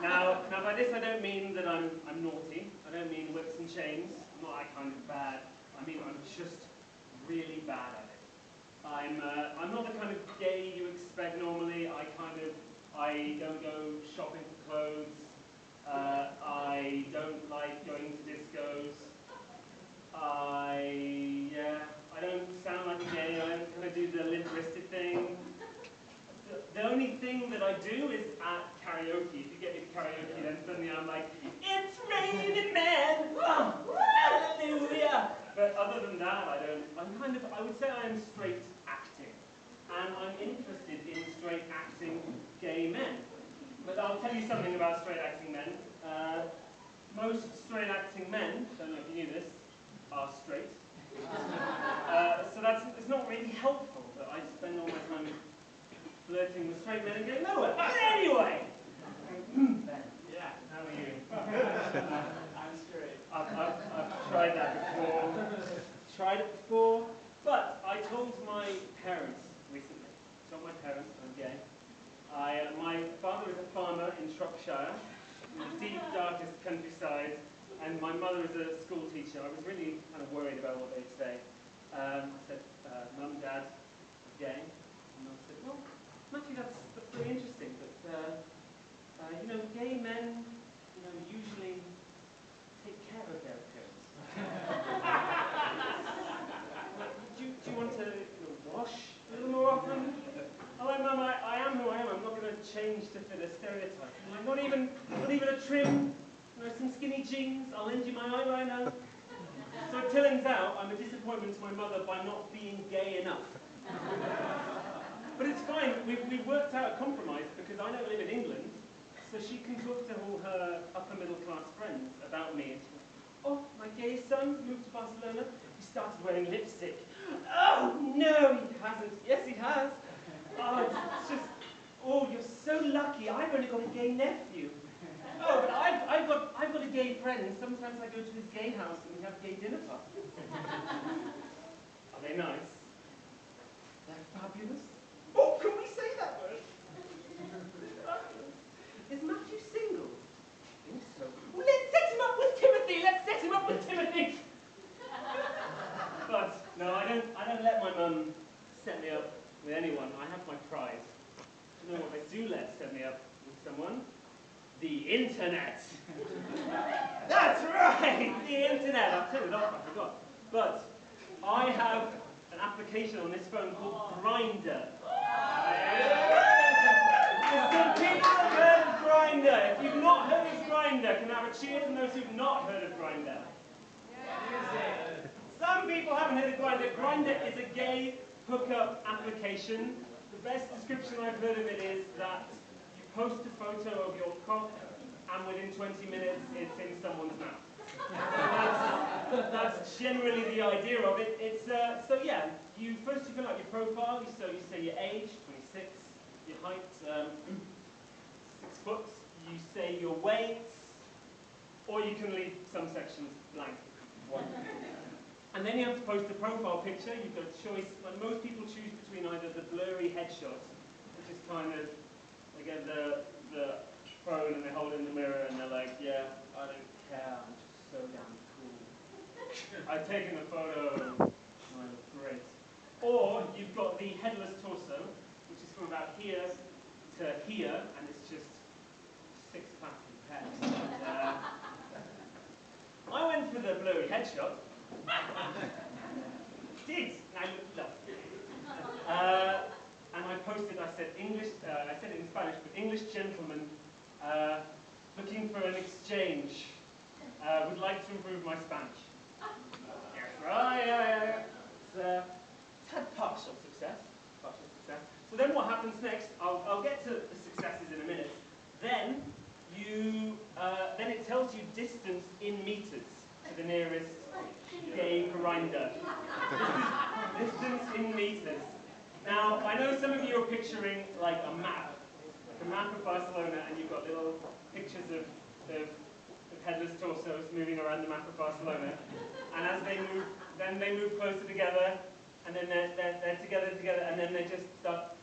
Now by this I don't mean that I'm naughty. I don't mean whips and chains. I'm not that kind of bad. I mean I'm just really bad at it. I'm not the kind of gay you expect normally. I don't go shopping for clothes. I don't like going to discos. I don't sound like a gay. I don't kind of do the limp-wristed thing. The only thing that I do is at karaoke. If you get me to karaoke, then suddenly I'm like, it's raining men! Oh, hallelujah! But other than that, I would say I'm straight acting. And I'm interested in straight acting gay men. But I'll tell you something about straight acting men. Most straight acting men, don't know if you knew this, are straight. So it's not really helpful that I spend all my time flirting with straight men and going nowhere. But anyway! Ben. Yeah, how are you? I'm straight. I've tried that before. Tried it before. But I told my parents recently. I told my parents I'm gay. My father is a farmer in Shropshire, in the deep, darkest countryside, and my mother is a school teacher. I was really kind of worried about what they'd say. I said, Mum, Dad, I'm gay. And Mum said, well, actually that's pretty interesting, but, you know, gay men, you know, usually take care of their appearance. do you want to wash a little more often? I'm like, Mum, I am who I am. I'm not going to change to fit a stereotype. Like, not even a trim, you know, some skinny jeans. I'll lend you my eyeliner. So it turns out I'm a disappointment to my mother by not being gay enough. But it's fine. We've worked out a compromise because I don't live in England, so she can talk to all her upper middle class friends about me. And she goes, oh, my gay son moved to Barcelona. He started wearing lipstick. Oh no, he hasn't. Yes, he has. Oh, it's just, oh, you're so lucky. I've only got a gay nephew. Oh, but I've got a gay friend, and sometimes I go to his gay house and we have gay dinner parties. Are they nice? They're fabulous. Oh, can we say that word? Is Matthew single? I think so. Well, let's set him up with Timothy. Let's set him up with Timothy. But no, I don't let my mum set me up with anyone. I have my pride. You know what I do let set me up with someone? The internet. That's right, the internet. I've turned it off, I forgot. But I have an application on this phone called Grindr. Some people have heard of Grindr. If you've not heard of Grindr, can I have a cheer from those who've not heard of Grindr? Some people haven't heard of Grindr. Grindr is a gay hookup application. The best description I've heard of it is that you post a photo of your cock and within 20 minutes it's in someone's mouth. That's generally the idea of it. It's so yeah, you fill out your profile, so you say your age, 26, your height, 6 foot, you say your weight, or you can leave some sections blank if you want. And then you have to post a profile picture. You've got a choice. Like most people choose between either the blurry headshot, which is kind of, they get the phone and they hold it in the mirror and they're like, yeah, I don't care, I'm just so damn cool. I've taken a photo, I look great. Or you've got the headless torso, which is from about here to here, and it's just six-pack and pecs. I went for the blurry headshot. Did, and I looked lovely. And I posted, I said English, I said it in Spanish, but English gentleman looking for an exchange, would like to improve my Spanish. Yes, right, yeah. It's had partial success. So then what happens next, I'll get to the successes in a minute. Then it tells you distance in meters to the nearest gay grinder. Distance in meters. Now, I know some of you are picturing like a map of Barcelona, and you've got little pictures of headless torsos moving around the map of Barcelona. And as they move, then they move closer together, and then they're together, and then they just start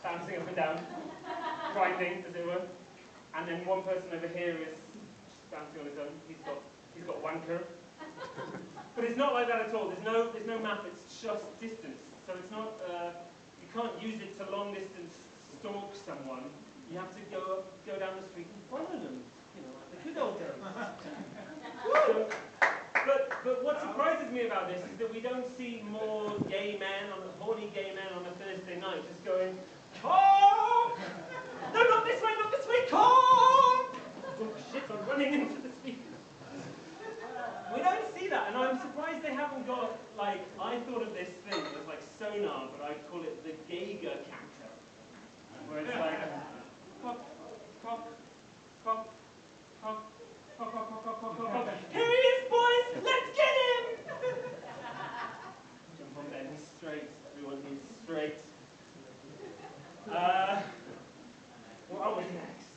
bouncing up and down. grinding, as it were. And then one person over here is bouncing on his own. He's got wanker. But it's not like that at all. There's no map. It's just distance. So it's not. You can't use it to long distance stalk someone. You have to go down the street and follow them. You know, like the good old days. So, but what surprises me about this is that we don't see more horny gay men on a Thursday night just going, "Come! No, not this way, come!" Oh shit, I'm running into the speaker. We don't see that, and I'm surprised they haven't got, like, I thought of this thing as like sonar, but I'd call it the Geiger counter. Where it's like, cock, cock, cock, cock, cock, cock, cock, cock, cock, cock. Here he is, boys! Let's get him! Jump on bed, he's straight. Everyone needs straight. What was next?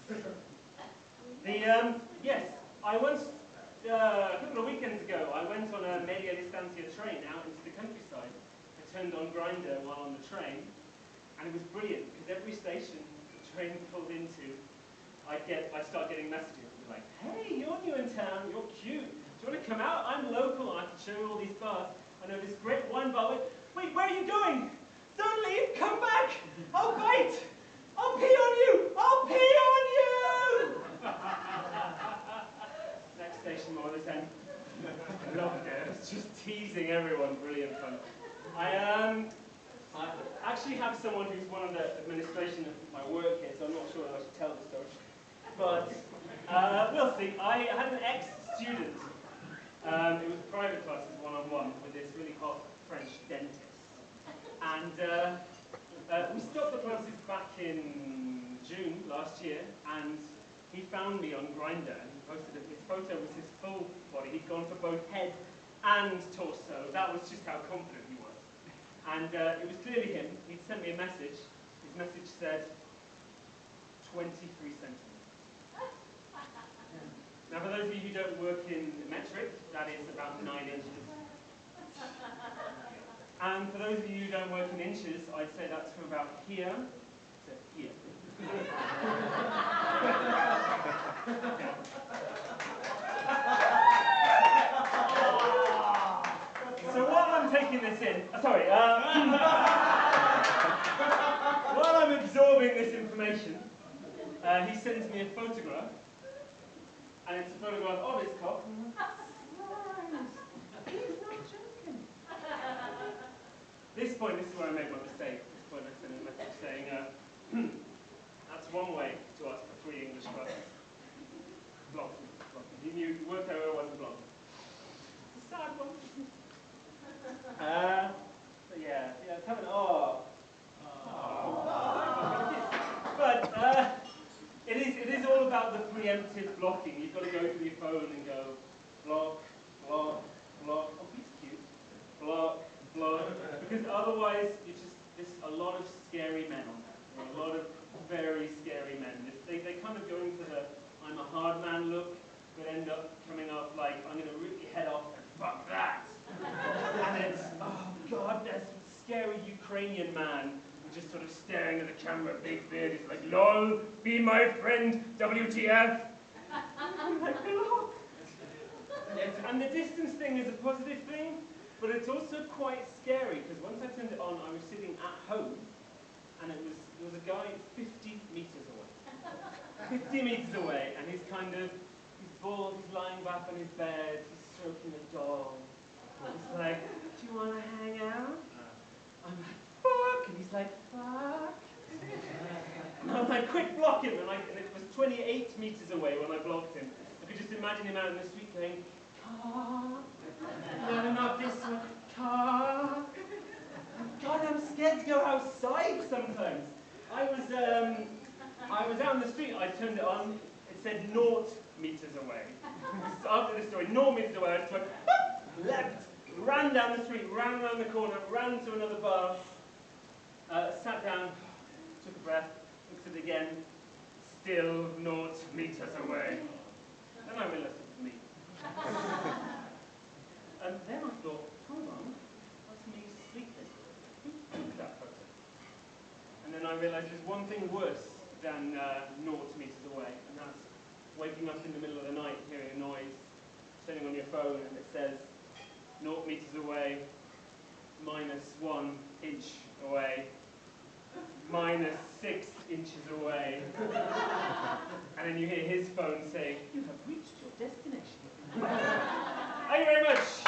Yes, I once, a couple of weekends ago, I went on a media distancia train out into the countryside. I turned on Grindr while on the train, and it was brilliant, because every station the train pulled into, I'd start getting messages like, "Hey, you're new in town, you're cute. Do you want to come out? I'm local, I can show you all these bars. I know this great wine bar. Wait, where are you going? Don't leave, come back! I'll bite! I'll pee on you! I'll pee on you!" Next station, more of the same. I loved it. It's just teasing everyone. Brilliant fun. I actually have someone who's one of the administration of my work here, so I'm not sure if I should tell the story. But we'll see. I had an ex-student. It was private classes, one-on-one, with this really hot French dentist. And we stopped the classes back in June last year, and he found me on Grindr, and he posted his photo was his full body. He'd gone for both head and torso. That was just how confident he was. And it was clearly him. He'd sent me a message. His message said, 23 centimeters. Now, for those of you who don't work in metric, that is about 9 inches. And for those of you who don't work in inches, I'd say that's from about here to here. So while I'm taking this in, while I'm absorbing this information, he sends me a photograph, and it's a photograph of his cock. He's not joking. This is where I made my mistake. At this point I sent him a message saying, that's one way to ask for free English classes. Blocked me. He knew, he worked out I wasn't blocked. It's a sad one. But yeah, it's having, But it is all about the preemptive blocking. You've got to go through your phone and go, block, block, block. Oh, he's cute. Block, block. Because otherwise, there's a lot of scary men on there. There are a lot of very scary men. They kind of go into the I'm a hard man look, but end up coming off like, I'm going to rip your head off and fuck that. And it's, oh God, there's a scary Ukrainian man who's just sort of staring at the camera, big beard. He's like, lol, be my friend, WTF. I'm like, look. And the distance thing is a positive thing, but it's also quite scary, because once I turned it on, I was sitting at home, and there was a guy 50 meters away. 50 meters away, and he's bald, he's lying back on his bed, he's stroking a dog. He's like, do you want to hang out? I'm like, fuck, and he's like, fuck. And I'm like, quick, block him, and it was 28 meters away when I blocked him. I could just imagine him out in the street going, car, no, not this one, car. God, I'm scared to go outside sometimes. I was out in the street, I turned it on, it said 0 meters away. So after the story, 0 meters away, I just went, left, ran down the street, ran around the corner, ran to another bar, sat down, took a breath, looked at it again, still 0 meters away. Then I realized it was me. And then I thought, hold on, that's me sleeping. Who took that photo? And then I realized there's one thing worse than 0 meters away. And that's waking up in the middle of the night, hearing a noise, turning on your phone, and it says 0 meters away, -1 inch away, -6 inches away. And then you hear his phone saying, "You have reached your destination." Thank you very much.